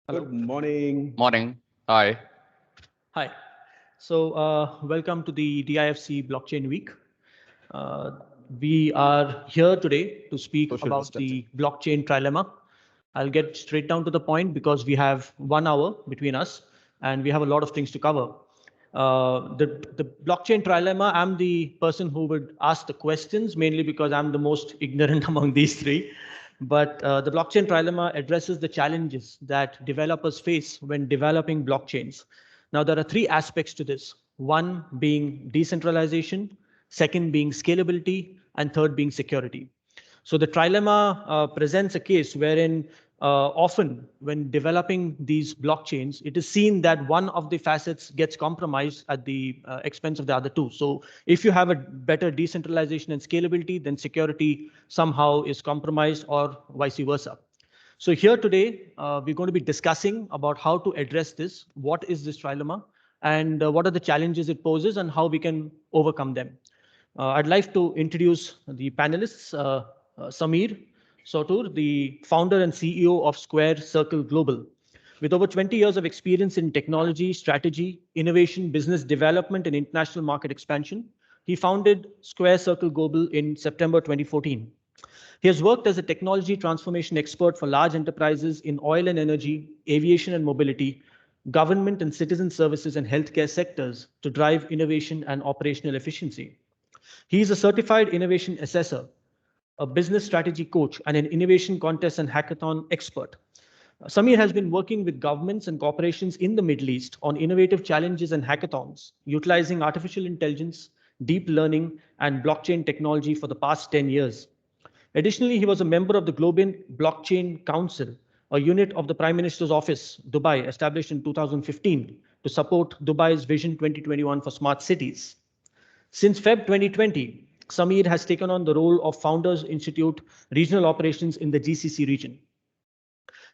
Hello. Good morning. Morning. Hi. Hi. So, welcome to the DIFC Blockchain Week. Uh, we are here today to speak Social about distancing. the blockchain trilemma. I'll get straight down to the point because we have 1 hour between us and we have a lot of things to cover. The blockchain trilemma, I'm the person who would ask the questions mainly because I'm the most ignorant among these three. But the blockchain trilemma addresses the challenges that developers face when developing blockchains. Now, there are three aspects to this. One being decentralization, second being scalability, and third being security. So the trilemma presents a case wherein often when developing these blockchains, it is seen that one of the facets gets compromised at the expense of the other two. So if you have a better decentralization and scalability, then security somehow is compromised or vice versa. So here today, we're going to be discussing about how to address this, what is this trilemma, and what are the challenges it poses and how we can overcome them. I'd like to introduce the panelists, Samir Sotur, the founder and CEO of Square Circle Global. With over 20 years of experience in technology, strategy, innovation, business development, and international market expansion, he founded Square Circle Global in September 2014. He has worked as a technology transformation expert for large enterprises in oil and energy, aviation and mobility, government and citizen services, and healthcare sectors to drive innovation and operational efficiency. He is a certified innovation assessor, a business strategy coach, and an innovation contest and hackathon expert. Samir has been working with governments and corporations in the Middle East on innovative challenges and hackathons, utilizing artificial intelligence, deep learning, and blockchain technology for the past 10 years. Additionally, he was a member of the Global Blockchain Council, a unit of the Prime Minister's Office, Dubai, established in 2015 to support Dubai's Vision 2021 for smart cities. Since Feb 2020, Samir has taken on the role of Founders Institute Regional Operations in the GCC region.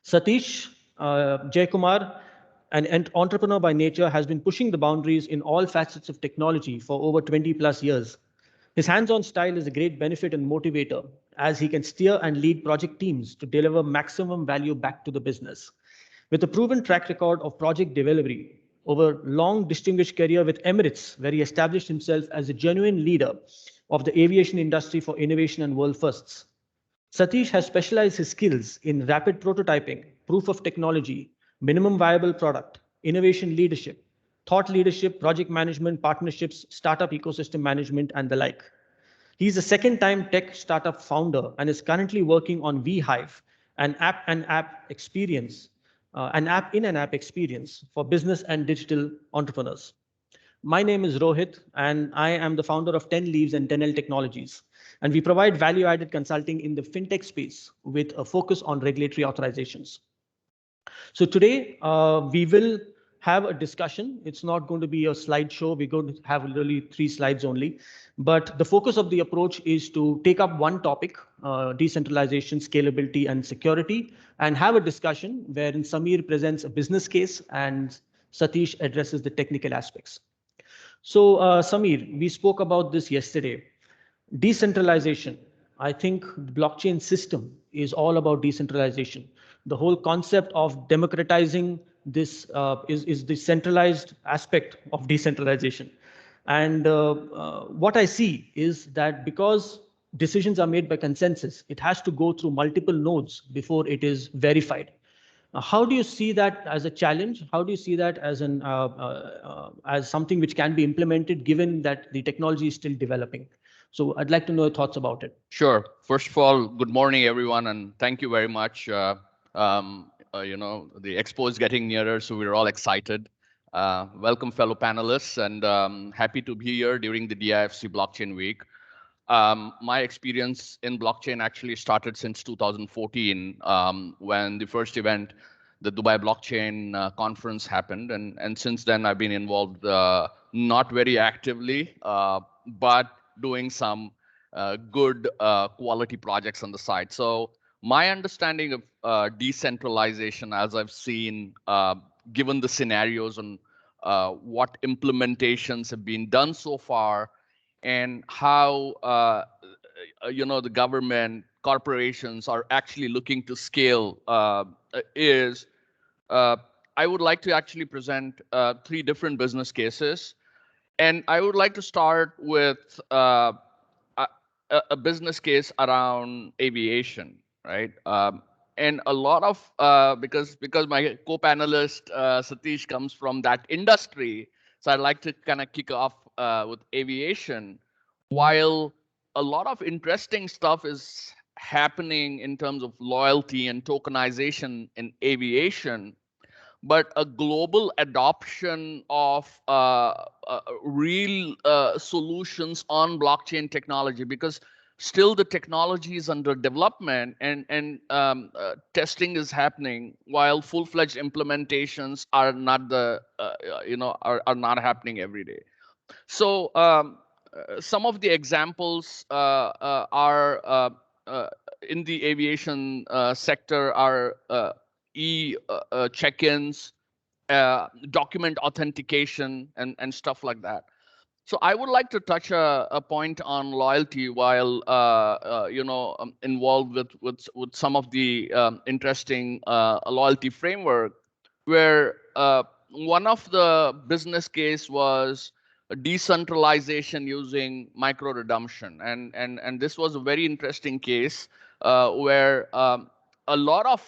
Satish Jaykumar, an entrepreneur by nature, has been pushing the boundaries in all facets of technology for over 20 plus years. His hands on style is a great benefit and motivator as he can steer and lead project teams to deliver maximum value back to the business. With a proven track record of project delivery over long distinguished career with Emirates, where he established himself as a genuine leader of the aviation industry for innovation and world firsts. Satish has specialized his skills in rapid prototyping, proof of technology, minimum viable product, innovation leadership, thought leadership, project management, partnerships, startup ecosystem management, and the like. He's a second-time tech startup founder and is currently working on VHive, an app in an app experience for business and digital entrepreneurs. My name is Rohit, and I am the founder of 10 Leaves and 10L Technologies. And we provide value added consulting in the fintech space with a focus on regulatory authorizations. So today we will have a discussion. It's not going to be a slideshow. We're going to have literally 3 slides only. But the focus of the approach is to take up one topic, decentralization, scalability, and security, and have a discussion wherein Samir presents a business case and Satish addresses the technical aspects. So, Samir, we spoke about this yesterday. Decentralization. I think the blockchain system is all about decentralization. The whole concept of democratizing this is the centralized aspect of decentralization. And what I see is that because decisions are made by consensus, it has to go through multiple nodes before it is verified. How do you see that as a challenge? How do you see that as something which can be implemented, given that the technology is still developing? So I'd like to know your thoughts about it. Sure. First of all, good morning, everyone, and thank you very much. The expo is getting nearer, so we're all excited. Welcome, fellow panelists, and happy to be here during the DIFC Blockchain Week. My experience in blockchain actually started since 2014 when the first event, the Dubai Blockchain Conference happened. And since then, I've been involved not very actively, but doing some good quality projects on the side. So my understanding of decentralization, as I've seen, given the scenarios and what implementations have been done so far, and how the government corporations are actually looking to scale is I would like to actually present 3 different business cases. And I would like to start with a, a business case around aviation, right? And a lot of because my co-panelist Satish comes from that industry, so I'd like to kind of kick off with aviation. While a lot of interesting stuff is happening in terms of loyalty and tokenization in aviation, but a global adoption of real solutions on blockchain technology, because still the technology is under development and testing is happening, while full-fledged implementations are not are not happening every day. So some of the examples are in the aviation sector are check-ins, document authentication, and stuff like that. So I would like to touch a point on loyalty while involved with some of the interesting loyalty framework, where one of the business case was decentralization using micro redemption, and this was a very interesting case where a lot of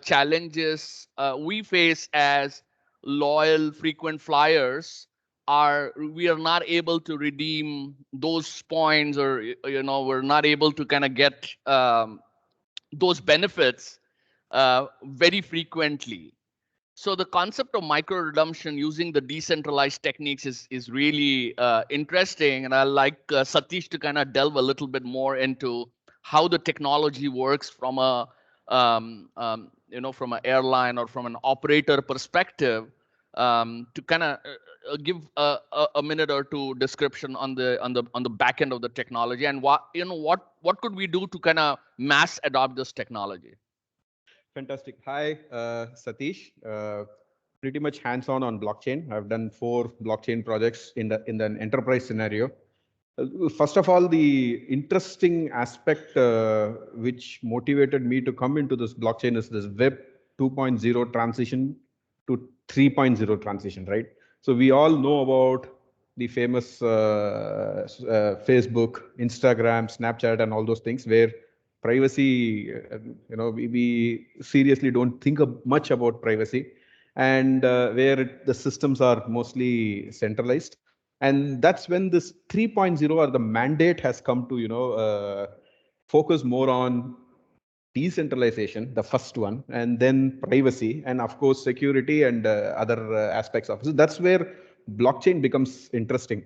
challenges we face as loyal frequent flyers are we are not able to redeem those points, or we're not able to kind of get those benefits very frequently. So the concept of micro redemption using the decentralized techniques is really interesting, and I like Satish to kind of delve a little bit more into how the technology works from a from an airline or from an operator perspective, to kind of give a minute or two description on the back end of the technology, and what could we do to kind of mass adopt this technology. Fantastic. Hi, Satish. Pretty much hands-on on blockchain. I've done 4 blockchain projects in the enterprise scenario. First of all, the interesting aspect which motivated me to come into this blockchain is this Web 2.0 transition to 3.0 transition, right? So we all know about the famous Facebook, Instagram, Snapchat, and all those things where privacy, we seriously don't think much about privacy, and where the systems are mostly centralized. And that's when this 3.0 or the mandate has come to, focus more on decentralization, the first one, and then privacy, and of course, security and other aspects of it. So that's where blockchain becomes interesting.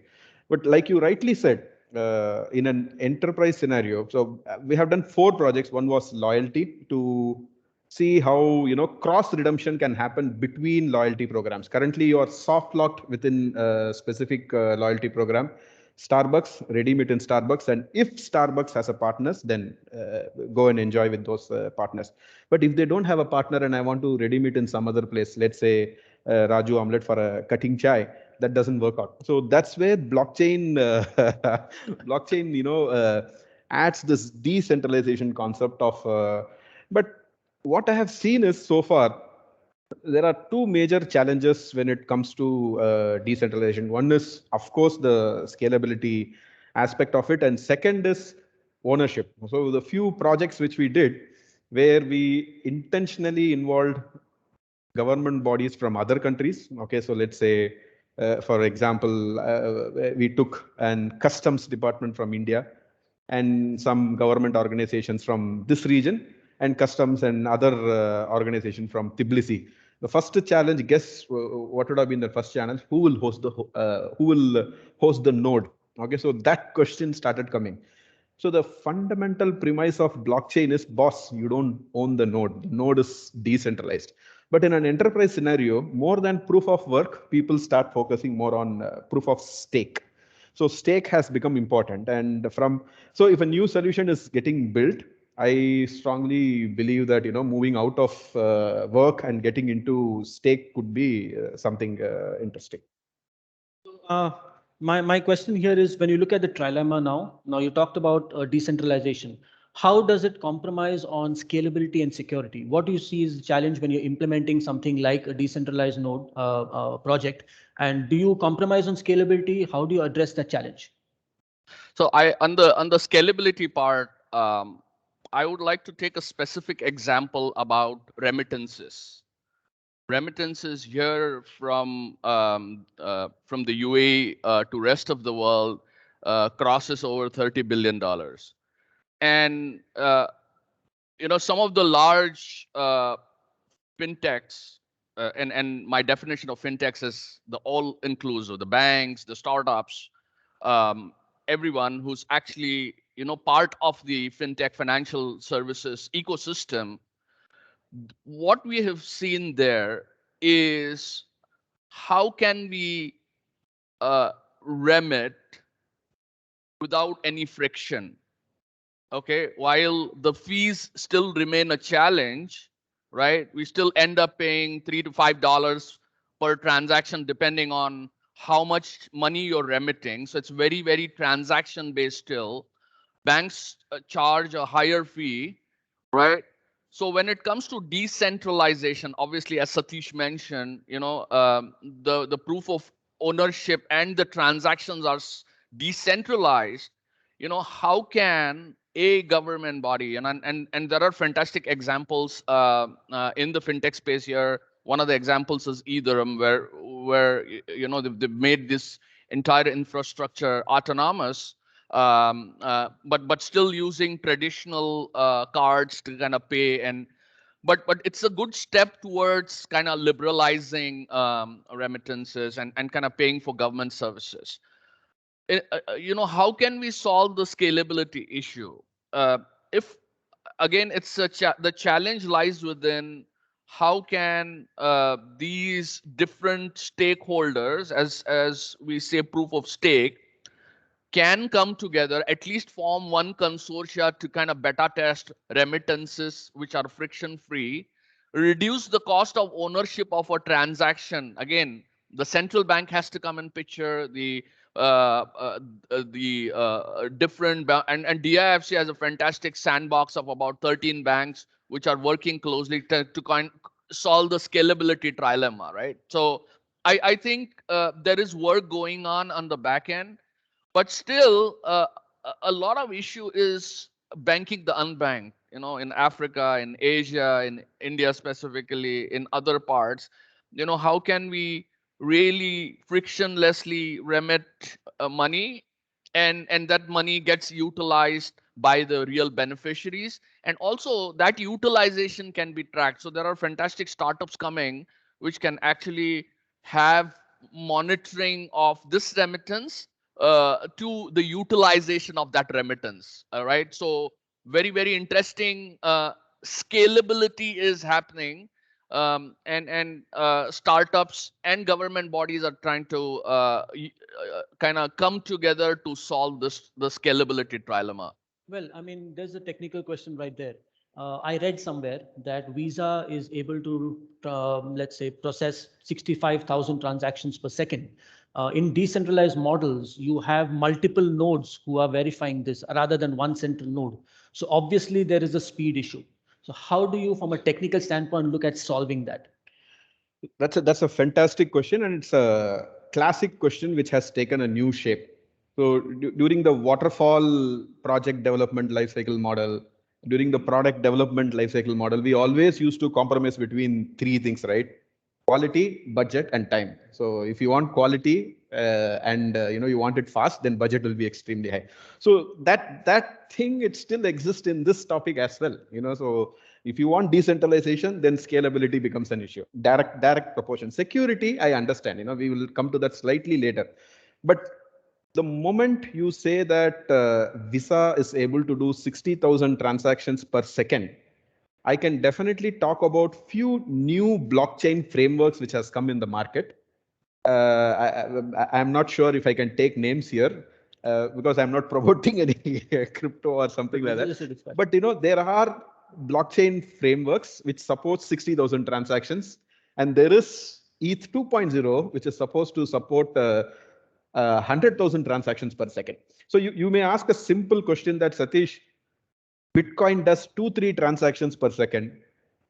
But like you rightly said, in an enterprise scenario, so we have done 4 projects. One was loyalty, to see how cross redemption can happen between loyalty programs. Currently, you are soft locked within a specific loyalty program. Starbucks, redeem it in Starbucks, and if Starbucks has a partners, then go and enjoy with those partners. But if they don't have a partner and I want to redeem it in some other place, let's say Raju Omelette for a cutting chai, that doesn't work out. So that's where blockchain, adds this decentralization concept of. But what I have seen is so far, there are 2 major challenges when it comes to decentralization. One is, of course, the scalability aspect of it, and second is ownership. So the few projects which we did, where we intentionally involved government bodies from other countries. Okay, so let's say, for example, we took an customs department from India and some government organizations from this region, and customs and other organizations from Tbilisi. The first challenge, guess what would have been the first challenge? Who will host the node? Okay, so that question started coming. So the fundamental premise of blockchain is, boss, you don't own the node. The node is decentralized. But in an enterprise scenario, more than proof of work, people start focusing more on proof of stake. So stake has become important. And so if a new solution is getting built, I strongly believe that moving out of work and getting into stake could be something interesting. My question here is, when you look at the trilemma now you talked about decentralization. how does it compromise on scalability and security? What do you see is the challenge when you're implementing something like a decentralized node project? And do you compromise on scalability? How do you address that challenge? So on the scalability part, I would like to take a specific example about remittances. Remittances here from the UAE to rest of the world crosses over $30 billion. And some of the large fintechs, and my definition of fintechs is the all-inclusive, the banks, the startups, everyone who's actually part of the fintech financial services ecosystem. What we have seen there is how can we remit without any friction. Okay, while the fees still remain a challenge, right? We still end up paying $3 to $5 per transaction, depending on how much money you're remitting. So it's very, very transaction based still. Banks charge a higher fee, right? So when it comes to decentralization, obviously, as Satish mentioned, the proof of ownership and the transactions are decentralized. How can a government body, and there are fantastic examples in the fintech space here. One of the examples is Ethereum, where they've made this entire infrastructure autonomous, but still using traditional cards to kind of pay. But it's a good step towards kind of liberalizing remittances and kind of paying for government services. How can we solve the scalability issue? If again, it's the challenge lies within how can these different stakeholders, as we say, proof of stake, can come together, at least form one consortia to kind of beta test remittances which are friction free, reduce the cost of ownership of a transaction. Again, the central bank has to come in picture, the different and DIFC has a fantastic sandbox of about 13 banks which are working closely to solve the scalability trilemma, right? So I think there is work going on the back end. But still, a lot of issue is banking the unbanked. In Africa, in Asia, in India specifically, in other parts. How can we really frictionlessly remit money, and that money gets utilized by the real beneficiaries, and also that utilization can be tracked. So there are fantastic startups coming which can actually have monitoring of this remittance to the utilization of that remittance. All right. So very, very interesting scalability is happening. And startups and government bodies are trying to kind of come together to solve the scalability trilemma. Well, I mean, there's a technical question right there. I read somewhere that Visa is able to, let's say, process 65,000 transactions per second. In decentralized models, you have multiple nodes who are verifying this rather than one central node. So obviously, there is a speed issue. So how do you, from a technical standpoint, look at solving that? That's a fantastic question, and it's a classic question which has taken a new shape. So during the waterfall project development lifecycle model, during the product development lifecycle model, we always used to compromise between three things, right? Quality, budget, and time. So if you want quality and you want it fast, then budget will be extremely high. So that thing, it still exists in this topic as well. So if you want decentralization, then scalability becomes an issue. Direct proportion. Security, I understand. We will come to that slightly later. But the moment you say that Visa is able to do 60,000 transactions per second, I can definitely talk about few new blockchain frameworks which has come in the market. I'm not sure if I can take names here because I'm not promoting any crypto or something like that. But there are blockchain frameworks which support 60,000 transactions, and there is ETH 2.0 which is supposed to support 100,000 transactions per second. So you may ask a simple question that, Satish, Bitcoin does 2-3 transactions per second.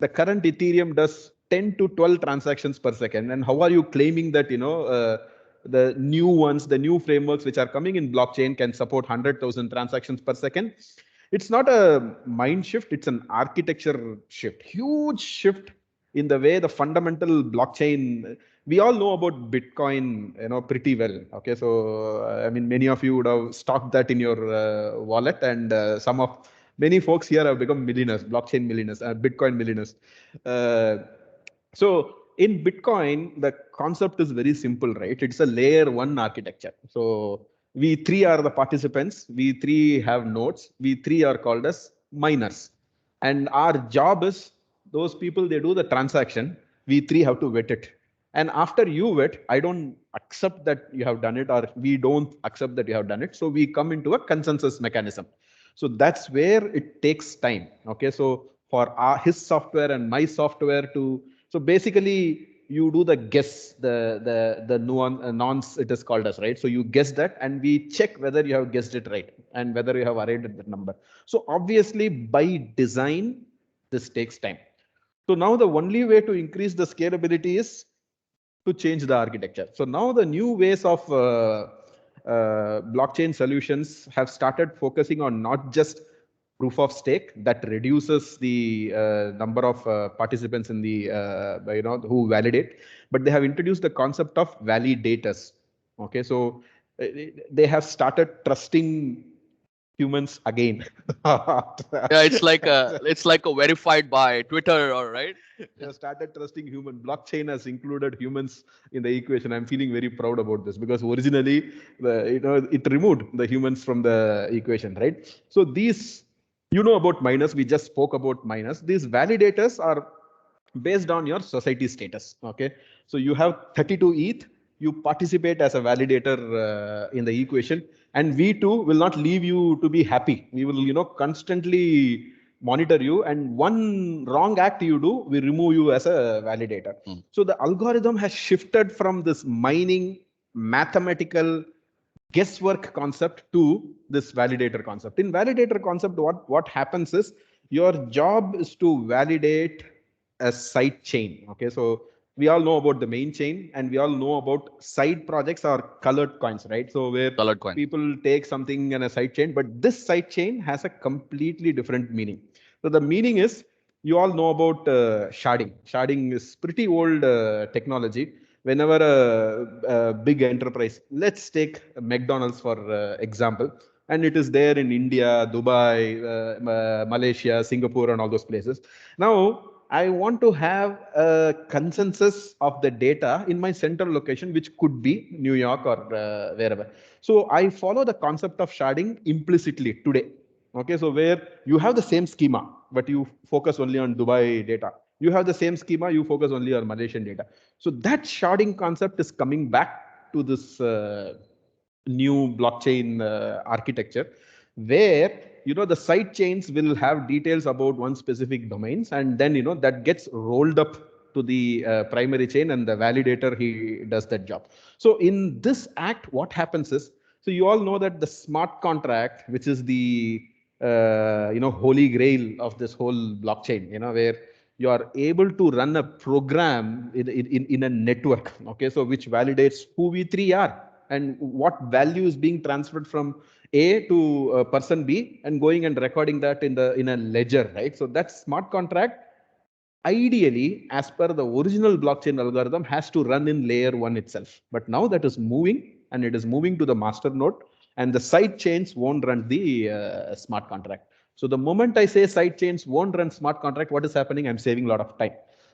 The current Ethereum does 10 to 12 transactions per second. And how are you claiming that, the new ones, the new frameworks which are coming in blockchain can support 100,000 transactions per second? It's not a mind shift, it's an architecture shift, huge shift in the way the fundamental blockchain. We all know about Bitcoin, pretty well. Okay, so I mean, many of you would have stocked that in your wallet, and many folks here have become millionaires, blockchain millionaires, Bitcoin millionaires. So in Bitcoin, the concept is very simple, right? It's a layer one architecture. So we three are the participants. We three have nodes. We three are called as miners. And our job is, those people, they do the transaction. We three have to vet it. And after you vet, I don't accept that you have done it, or we don't accept that you have done it. So we come into a consensus mechanism. So that's where it takes time. Okay, so for his software and my software to, so basically you do the guess, the nonce it is called as, right? So you guess that, and we check whether you have guessed it right and whether you have arrived at that number. So obviously by design, this takes time. So now the only way to increase the scalability is to change the architecture. So now the new ways of blockchain solutions have started focusing on not just proof of stake that reduces the number of participants in the who validate, but they have introduced the concept of validators. Okay, so they have started trusting humans again. Yeah, it's like a verified by Twitter, or right? They have started trusting human. Blockchain has included humans in the equation. I'm feeling very proud about this, because originally it removed the humans from the equation, right? So these, about miners, we just spoke about miners. These validators are based on your society status. Okay, so you have 32 ETH, you participate as a validator in the equation, and we too will not leave you to be happy. We will constantly monitor you, and one wrong act you do, we remove you as a validator. So the algorithm has shifted from this mining mathematical guesswork concept to this validator concept. In validator concept, what happens is, your job is to validate a side chain. Okay, so we all know about the main chain, and we all know about side projects or colored coins, right? So where people take something in a side chain, but this side chain has a completely different meaning. So the meaning is, you all know about sharding. Sharding is pretty old technology. Whenever a big enterprise, let's take McDonald's for example, and it is there in India, Dubai, Malaysia, Singapore, and all those places. Now, I want to have a consensus of the data in my central location, which could be New York or wherever. So I follow the concept of sharding implicitly today. Okay, so where you have the same schema, but you focus only on Dubai data. You have the same schema, you focus only on Malaysian data. So that sharding concept is coming back to this new blockchain architecture, where the side chains will have details about one specific domains, and then that gets rolled up to the primary chain, and the validator, he does that job. So in this act, what happens is, so you all know that the smart contract, which is the holy grail of this whole blockchain, where you are able to run a program in a network. Okay, so which validates who we three are and what value is being transferred from A to person B, and going and recording that in a ledger, right? So that smart contract, ideally, as per the original blockchain algorithm, has to run in layer one itself. But now that is moving, and it is moving to the master node, and the side chains won't run the smart contract. So the moment I say side chains won't run smart contract, what is happening? I'm saving a lot of time.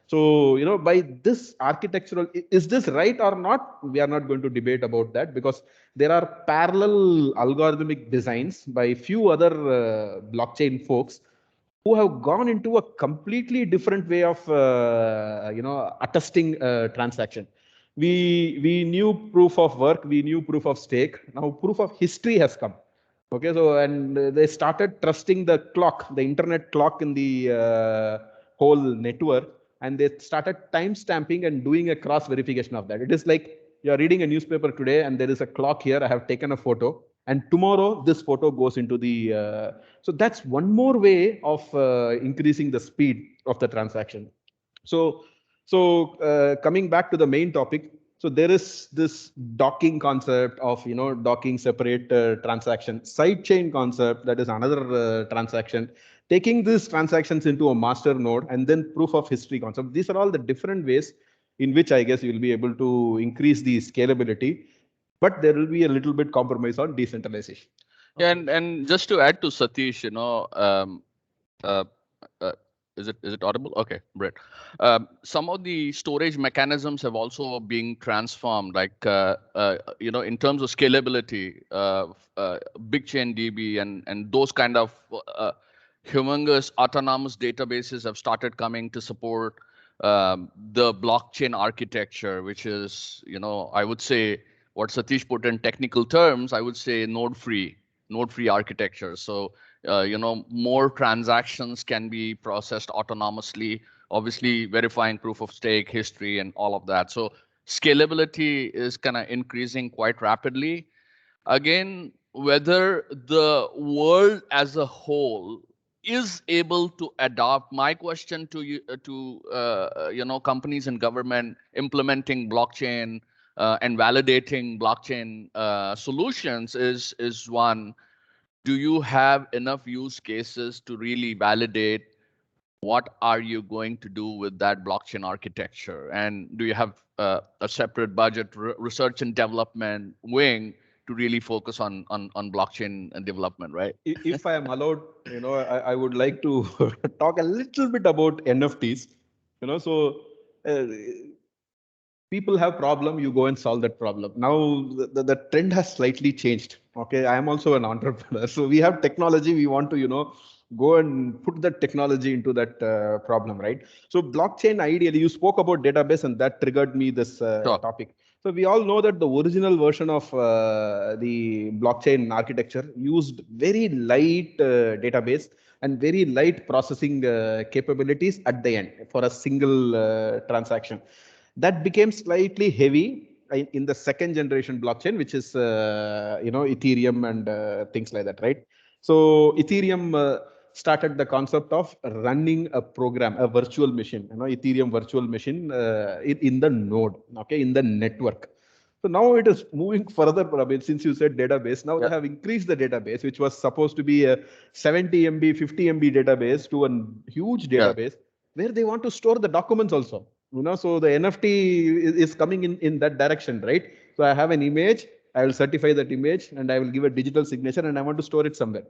So, by this architectural, is this right or not? We are not going to debate about that, because there are parallel algorithmic designs by few other blockchain folks who have gone into a completely different way of, attesting transaction. We knew proof of work, we knew proof of stake. Now proof of history has come. Okay, so, and they started trusting the clock, the internet clock in the whole network, and they started time stamping and doing a cross verification of that. It is like you're reading a newspaper today, and there is a clock here. I have taken a photo. and tomorrow this photo goes into the. So that's one more way of increasing the speed of the transaction. So coming back to the main topic, so there is this docking concept of docking separate transaction, sidechain concept, that is another transaction, taking these transactions into a master node, and then proof of history concept. These are all the different ways in which I guess you will be able to increase the scalability, but there will be a little bit compromise on decentralization. Yeah, and just to add to Satish, uh, uh, is it audible? Okay, Brett. Some of the storage mechanisms have also been transformed, like in terms of scalability, BigChain DB and those kind of humongous autonomous databases have started coming to support the blockchain architecture, which is, I would say what Satish put in technical terms, I would say node-free architecture. So more transactions can be processed autonomously, obviously verifying proof of stake, history, and all of that. So scalability is kind of increasing quite rapidly. Again, whether the world as a whole is able to adopt, my question to you, to companies and government implementing blockchain and validating blockchain solutions is one. Do you have enough use cases to really validate what are you going to do with that blockchain architecture? And do you have a separate budget research and development wing to really focus on blockchain development, right? If I am allowed, I would like to talk a little bit about NFTs. So people have problem, you go and solve that problem. Now the trend has slightly changed. Okay, I am also an entrepreneur, so we have technology. We want to go and put that technology into that problem, right? So blockchain, ideally, you spoke about database, and that triggered me this Sure. topic. So we all know that the original version of the blockchain architecture used very light database and very light processing capabilities at the end for a single transaction. That became slightly heavy in the second generation blockchain, which is Ethereum and things like that, right? So Ethereum started the concept of running a program, a virtual machine, Ethereum virtual machine in the node, okay, in the network. So now it is moving further. I mean, since you said database, now they have increased the database, which was supposed to be a 70 MB, 50 MB database to a huge database where they want to store the documents also. So the NFT is coming in that direction, right? So I have an image, I will certify that image, and I will give a digital signature, and I want to store it somewhere.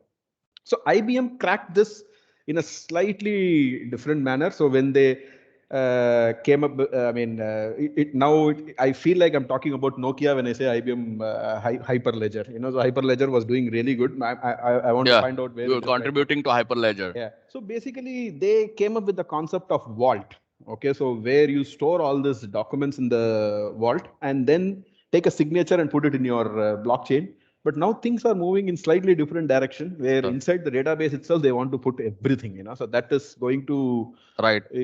So IBM cracked this in a slightly different manner. So when they came up, I feel like I'm talking about Nokia when I say IBM Hyperledger. So Hyperledger was doing really good. I want to find out where we were contributing to Hyperledger. Yeah. So basically, they came up with the concept of vault. Okay, so where you store all these documents in the vault and then take a signature and put it in your blockchain. But now things are moving in slightly different direction, where inside the database itself they want to put everything. So that is going to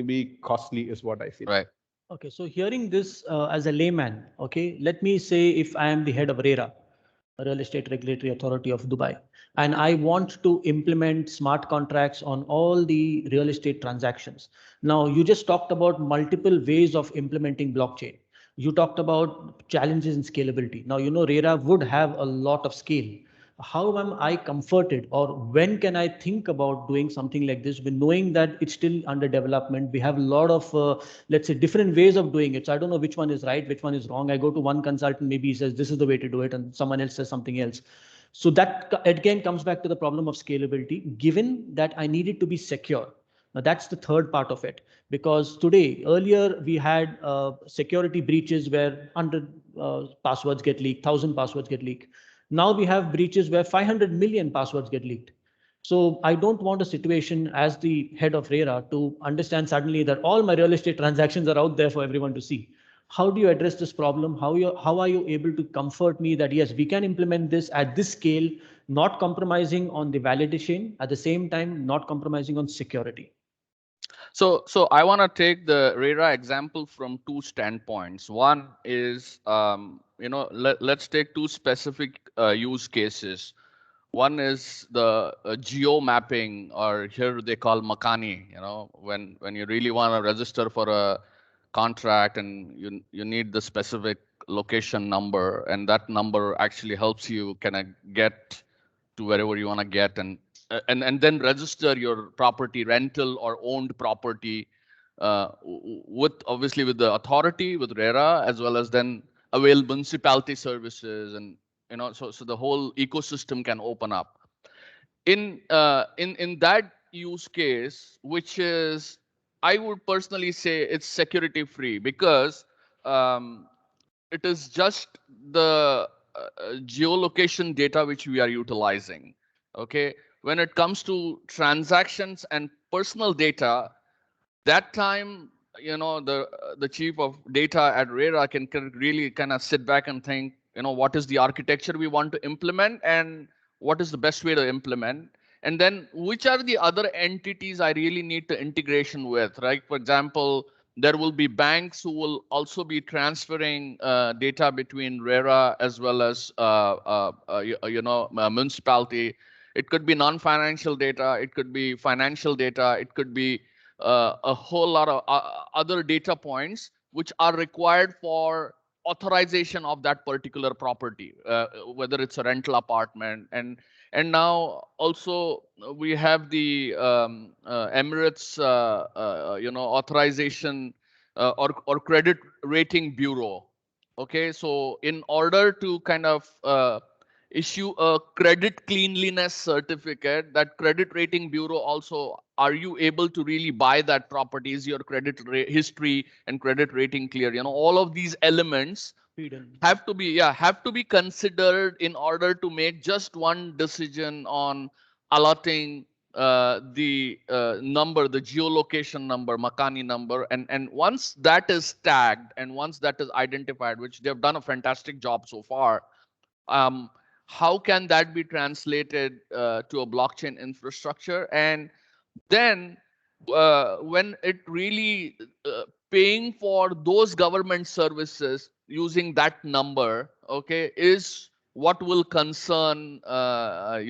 be costly, is what I feel. Right. Okay, so hearing this as a layman, okay, let me say if I am the head of RERA, a Real Estate Regulatory Authority of Dubai, and I want to implement smart contracts on all the real estate transactions. Now, you just talked about multiple ways of implementing blockchain. You talked about challenges in scalability. Now, RERA would have a lot of scale. How am I comforted, or when can I think about doing something like this, with knowing that it's still under development? We have a lot of, let's say, different ways of doing it. So I don't know which one is right, which one is wrong. I go to one consultant, maybe he says this is the way to do it, and someone else says something else. So that again comes back to the problem of scalability, given that I need it to be secure. Now that's the third part of it, because earlier we had security breaches where 100 passwords get leaked, 1,000 passwords get leaked. Now we have breaches where 500 million passwords get leaked. So I don't want a situation as the head of RERA to understand suddenly that all my real estate transactions are out there for everyone to see. How do you address this problem? How are you able to comfort me that yes, we can implement this at this scale, not compromising on the validation, at the same time not compromising on security? So I want to take the RERA example from two standpoints. One is, let's take two specific use cases. One is the geo mapping, or here they call Makani. When you really want to register for a contract and you need the specific location number, and that number actually helps you kind of get to wherever you want to get, and then register your property, rental or owned property, obviously with the authority, with RERA, as well as then avail municipality services, and so the whole ecosystem can open up. In that use case, which is, I would personally say it's security free, because it is just the geolocation data which we are utilizing. Okay, when it comes to transactions and personal data, that time, the chief of data at RERA can really kind of sit back and think, what is the architecture we want to implement, and what is the best way to implement, and then which are the other entities I really need to integration with, right? For example, there will be banks who will also be transferring data between RERA as well as municipality. It could be non-financial data, it could be financial data, it could be a whole lot of other data points which are required for authorization of that particular property, whether it's a rental apartment. And now also we have the Emirates authorization or credit rating bureau. Okay, so in order to kind of issue a credit cleanliness certificate, that credit rating bureau also, are you able to really buy that property? Is your credit history and credit rating clear? All of these elements have to be considered in order to make just one decision on allotting the number, the geolocation number, Makani number. And once that is tagged and once that is identified, which they've done a fantastic job so far, how can that be translated to a blockchain infrastructure? And then when it really paying for those government services using that number, okay, is what will concern the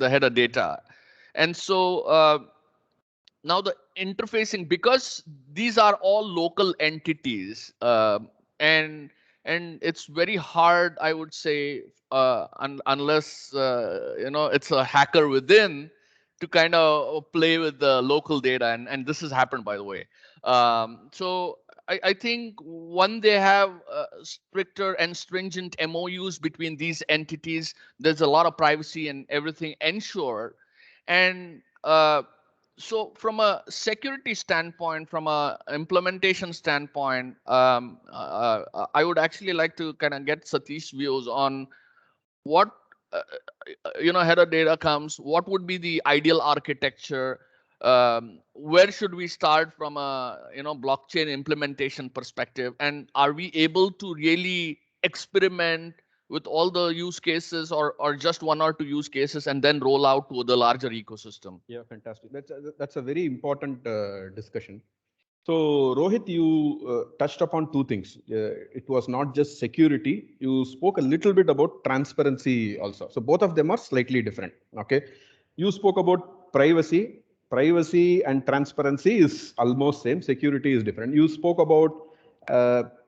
header data. And so now the interfacing, because these are all local entities, and it's very hard, I would say, unless it's a hacker within, to kind of play with the local data, and this has happened, by the way. So I think when they have stricter and stringent MOUs between these entities, there's a lot of privacy and everything ensured. And so from a security standpoint, from a implementation standpoint, I would actually like to kind of get Satish's views on what header data comes, what would be the ideal architecture, where should we start from a blockchain implementation perspective, and are we able to really experiment with all the use cases, or just one or two use cases and then roll out to the larger ecosystem? Yeah, fantastic. That's a very important discussion. So Rohit, you touched upon two things. It was not just security. You spoke a little bit about transparency also. So both of them are slightly different. Okay. You spoke about privacy. Privacy and transparency is almost same. Security is different. You spoke about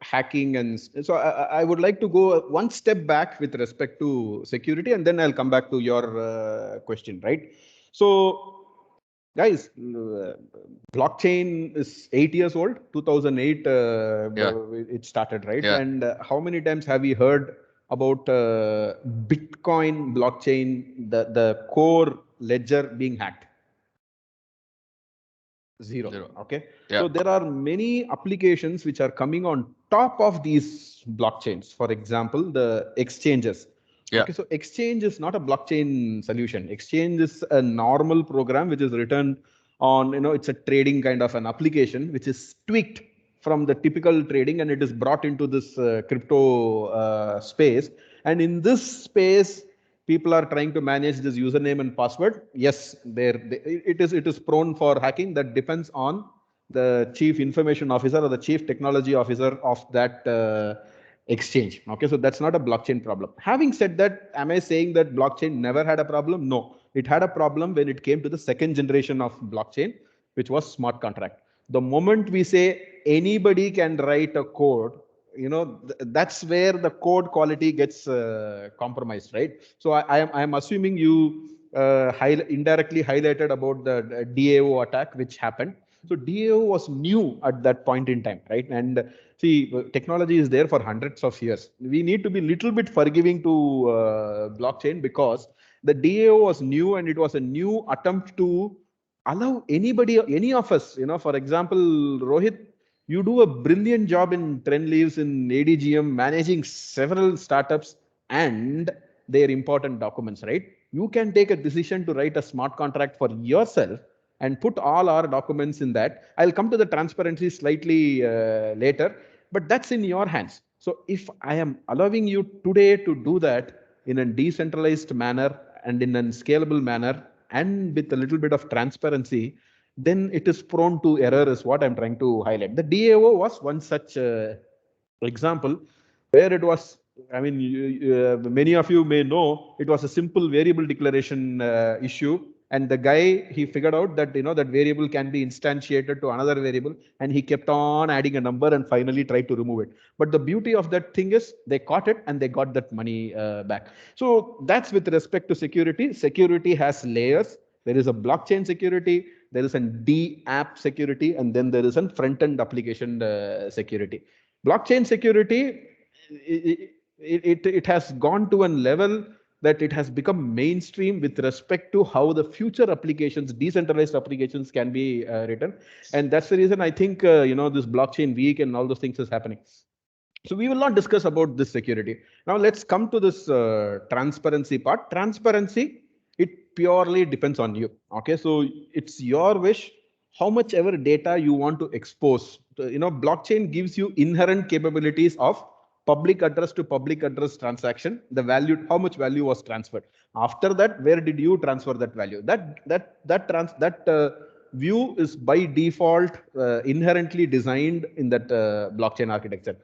hacking, and so I would like to go one step back with respect to security, and then I'll come back to your question, right? So guys, blockchain is 8 years old. 2008 it started, right? Yeah. And how many times have we heard about Bitcoin blockchain, the core ledger being hacked? Zero. Okay. Yeah. So there are many applications which are coming on top of these blockchains. For example, the exchanges. Yeah. Okay, so exchange is not a blockchain solution. Exchange is a normal program which is written on, it's a trading kind of an application which is tweaked from the typical trading, and it is brought into this crypto space. And in this space, people are trying to manage this username and password. Yes, it is prone for hacking. That depends on the chief information officer or the chief technology officer of that exchange. Okay, so that's not a blockchain problem. Having said that, am I saying that blockchain never had a problem? No, it had a problem when it came to the second generation of blockchain, which was smart contract. The moment we say anybody can write a code, that's where the code quality gets compromised, right? So I am assuming you indirectly highlighted about the DAO attack which happened. So DAO was new at that point in time, right? And see, technology is there for hundreds of years. We need to be little bit forgiving to blockchain because the DAO was new and it was a new attempt to allow anybody, any of us, for example, Rohit, you do a brilliant job in Trend Leaves in ADGM, managing several startups and their important documents, right? You can take a decision to write a smart contract for yourself and put all our documents in that. I'll come to the transparency slightly later, but that's in your hands. So if I am allowing you today to do that in a decentralized manner and in a scalable manner and with a little bit of transparency, then it is prone to error is what I'm trying to highlight. The DAO was one such example where it was, I mean, many of you may know, it was a simple variable declaration issue. And the guy, he figured out that, that variable can be instantiated to another variable. And he kept on adding a number and finally tried to remove it. But the beauty of that thing is they caught it and they got that money back. So that's with respect to security. Security has layers. There is a blockchain security, there is a D-app security, and then there is a front-end application security. Blockchain security, it has gone to a level that it has become mainstream with respect to how the future applications, decentralized applications can be written. And that's the reason I think, this blockchain week and all those things is happening. So we will not discuss about this security. Now let's come to this transparency part. Transparency, it purely depends on you. Okay, so it's your wish how much ever data you want to expose. Blockchain gives you inherent capabilities of public address to public address transaction, the value, how much value was transferred. After that, where did you transfer that value? That view is by default inherently designed in that blockchain architecture.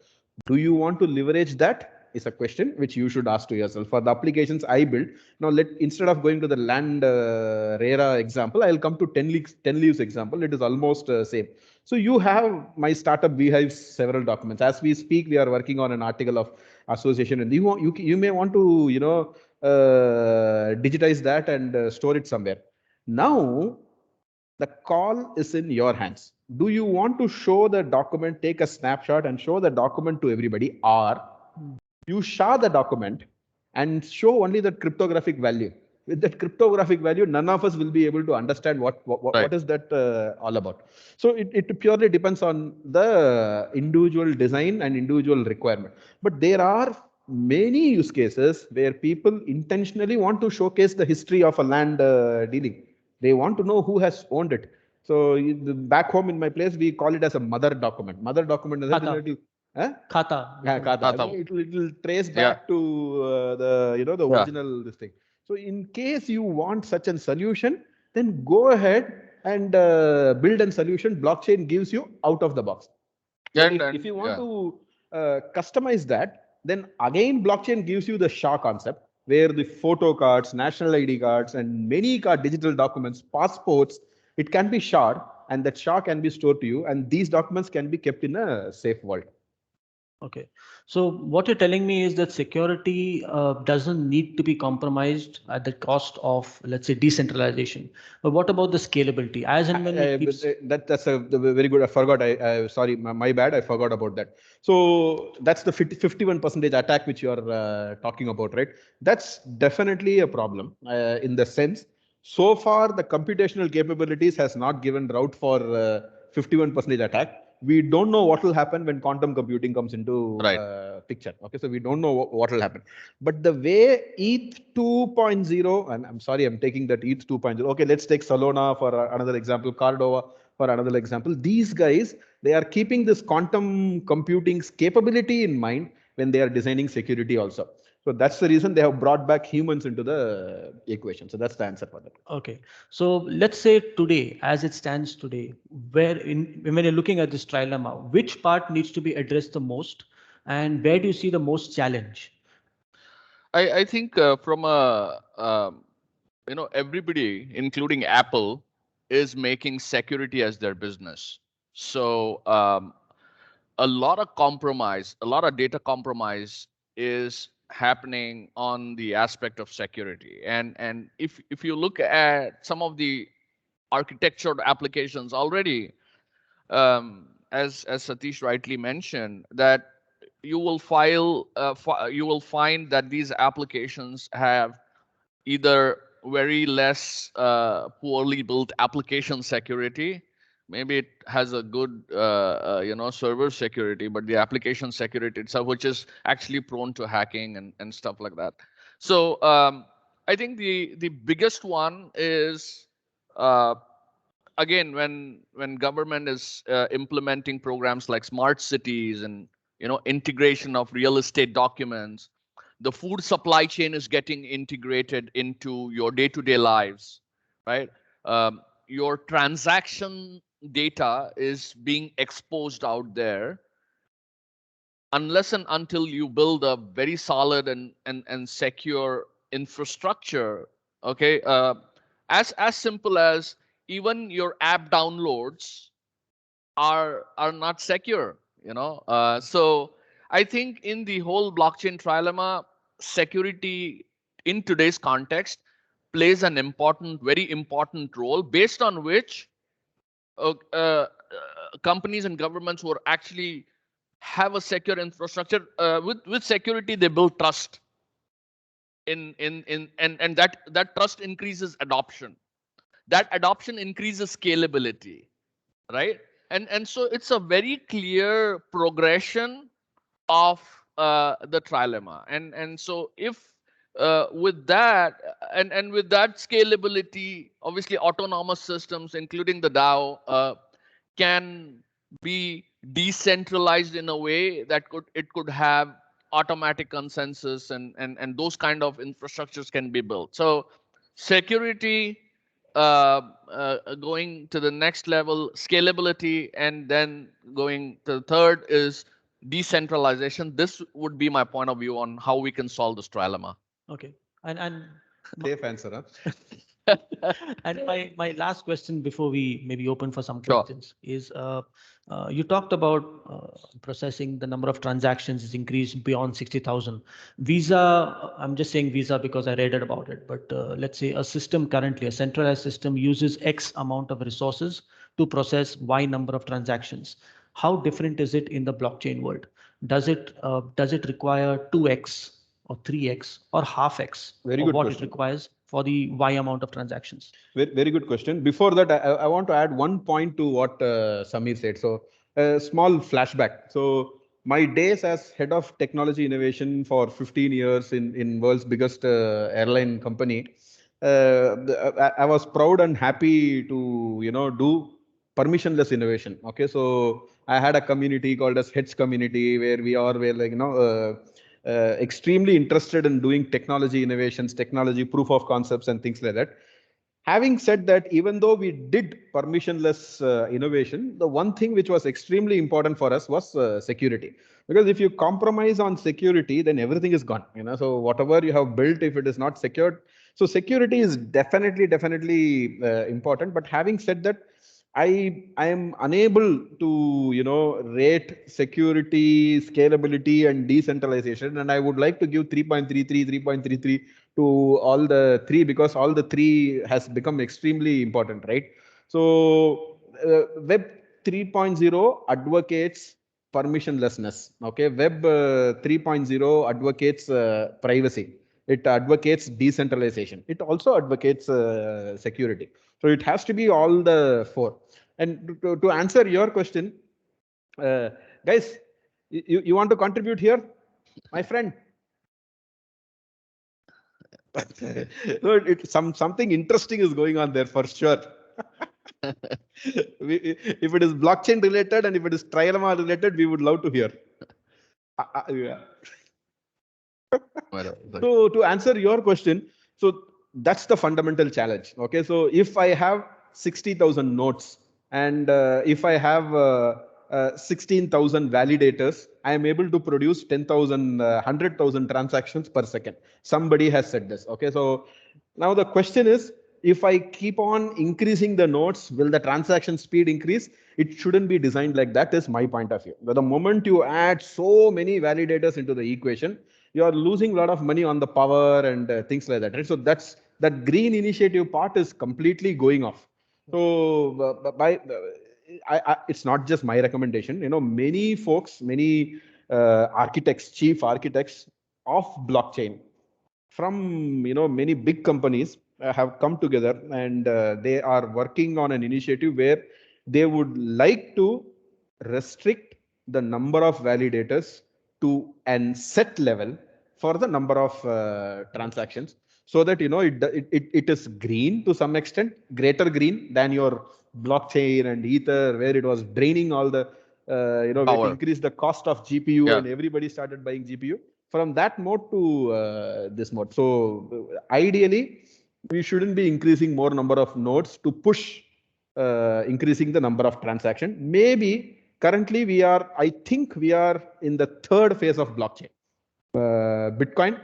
Do you want to leverage that? Is a question which you should ask to yourself. For the applications I built, now instead of going to the land RERA example, I'll come to 10 leaves example. It is almost same. So you have my startup beehives several documents. As we speak, we are working on an article of association, and you may want to digitize that and store it somewhere. Now the call is in your hands. Do you want to show the document, take a snapshot and show the document to everybody, or you share the document and show only the cryptographic value? With that cryptographic value, none of us will be able to understand what is that all about. So it purely depends on the individual design and individual requirement. But there are many use cases where people intentionally want to showcase the history of a land dealing. They want to know who has owned it. So back home in my place, we call it as a mother document. Mother document is Khata. Khata. It will trace back to the original this thing. So in case you want such a solution, then go ahead and build a solution. Blockchain gives you out of the box. If you want to customize that, then again blockchain gives you the SHA concept, where the photo cards, national ID cards, and many digital documents, passports, it can be shared, and that SHA can be stored to you, and these documents can be kept in a safe vault. Okay, so what you're telling me is that security doesn't need to be compromised at the cost of, let's say, decentralization. But what about the scalability? As and when that's a very good. I forgot. Sorry, my bad. I forgot about that. So that's the 51% attack which you are talking about, right? That's definitely a problem in the sense. So far, the computational capabilities has not given route for 51% attack. We don't know what will happen when quantum computing comes into picture. Okay, so we don't know what will happen. But the way ETH 2.0, and I'm sorry, I'm taking that ETH 2.0. Okay, let's take Solana for another example, Cardova for another example. These guys, they are keeping this quantum computing's capability in mind when they are designing security also. So that's the reason they have brought back humans into the equation. So that's the answer for that. Okay. So let's say today, as it stands today, when you're looking at this trilemma, which part needs to be addressed the most? and where do you see the most challenge? I think from a everybody, including Apple, is making security as their business. So a lot of compromise, a lot of data compromise is happening on the aspect of security. And if you look at some of the architectured applications already, as Satish rightly mentioned, that you will find that these applications have either very less poorly built application security. Maybe it has a good server security, but the application security itself, which is actually prone to hacking and stuff like that. So I think the biggest one is again when government is implementing programs like smart cities and integration of real estate documents, the food supply chain is getting integrated into your day-to-day lives, right? Your transaction data is being exposed out there. Unless and until you build a very solid and secure infrastructure, okay, as simple as even your app downloads are not secure, so I think in the whole blockchain trilemma, security in today's context plays an very important role, based on which companies and governments who are actually have a secure infrastructure, with security they build trust and that trust increases adoption. That adoption increases scalability, right? And so it's a very clear progression of the trilemma. And so if with that and with that scalability, obviously autonomous systems, including the DAO, can be decentralized in a way that it could have automatic consensus and those kind of infrastructures can be built. So security, going to the next level, scalability, and then going to the third is decentralization. This would be my point of view on how we can solve this trilemma. Okay, and Safe answer, huh? and my last question before we maybe open for some Sure. questions is you talked about processing the number of transactions is increased beyond 60,000. Visa, I'm just saying Visa because I read it about it, but let's say a system currently, a centralized system uses X amount of resources to process Y number of transactions. How different is it in the blockchain world? Does it require 2x or 3x or half x Very of good what question. it requires for the Y amount of transactions? Very good question. Before that, I want to add one point to what Samir said. So a small flashback. So my days as head of technology innovation for 15 years in world's biggest airline company, I was proud and happy to do permissionless innovation. Okay, so I had a community called as Heads community where we are like extremely interested in doing technology innovations, technology proof of concepts, and things like that. Having said that, even though we did permissionless innovation, the one thing which was extremely important for us was security. Because if you compromise on security, then everything is gone. So whatever you have built, if it is not secured, so security is definitely important. But having said that, I am unable to rate security, scalability, and decentralization, and I would like to give 3.33, 3.33 to all the three, because all the three has become extremely important, right? So Web 3.0 advocates permissionlessness. Okay, Web 3.0 advocates privacy. It advocates decentralization. It also advocates security. So it has to be all the four. And to answer your question, guys, you want to contribute here, my friend? No, something interesting is going on there for sure. If it is blockchain related and if it is trilemma related, we would love to hear. Yeah. So to answer your question, so that's the fundamental challenge. Okay, so if I have 60,000 nodes and if I have 16,000 validators, I am able to produce 10,000, 100,000 transactions per second. Somebody has said this. Okay, so now the question is, if I keep on increasing the nodes, will the transaction speed increase? It shouldn't be designed like that, is my point of view. But the moment you add so many validators into the equation, you are losing a lot of money on the power and things like that. Right? So that green initiative part is completely going off. So it's not just my recommendation. Many folks, many architects, chief architects of blockchain from many big companies have come together, and they are working on an initiative where they would like to restrict the number of validators to an set level for the number of transactions, so that it is green to some extent, greater green than your blockchain and ether, where it was draining all the where it increased the cost of GPU, and everybody started buying GPU. From that mode to this mode. So ideally, we shouldn't be increasing more number of nodes to push increasing the number of transactions. Maybe currently I think we are in the third phase of blockchain. Bitcoin,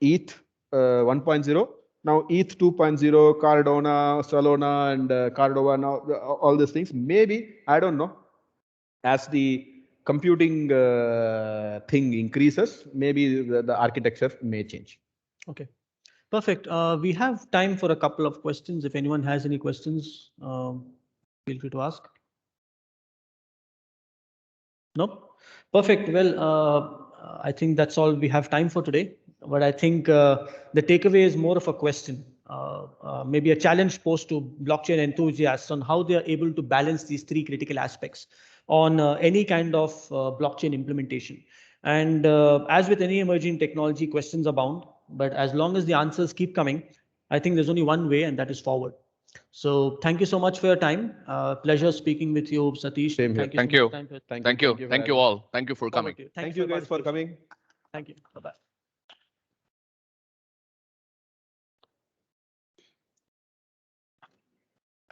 ETH 1.0, now ETH 2.0, Cardano, Solana, and Cardova, now all these things. Maybe, I don't know, as the computing thing increases, maybe the architecture may change. Okay, perfect. We have time for a couple of questions. If anyone has any questions, feel free to ask. No? Perfect. Well, I think that's all we have time for today. But I think the takeaway is more of a question, maybe a challenge posed to blockchain enthusiasts on how they are able to balance these three critical aspects on any kind of blockchain implementation. And as with any emerging technology, questions abound. But as long as the answers keep coming, I think there's only one way, and that is forward. So thank you so much for your time. Pleasure speaking with you, Satish. Same here. Thank you. Thank you all. Thank you for coming. Thank you guys for coming. Thank you. Bye-bye.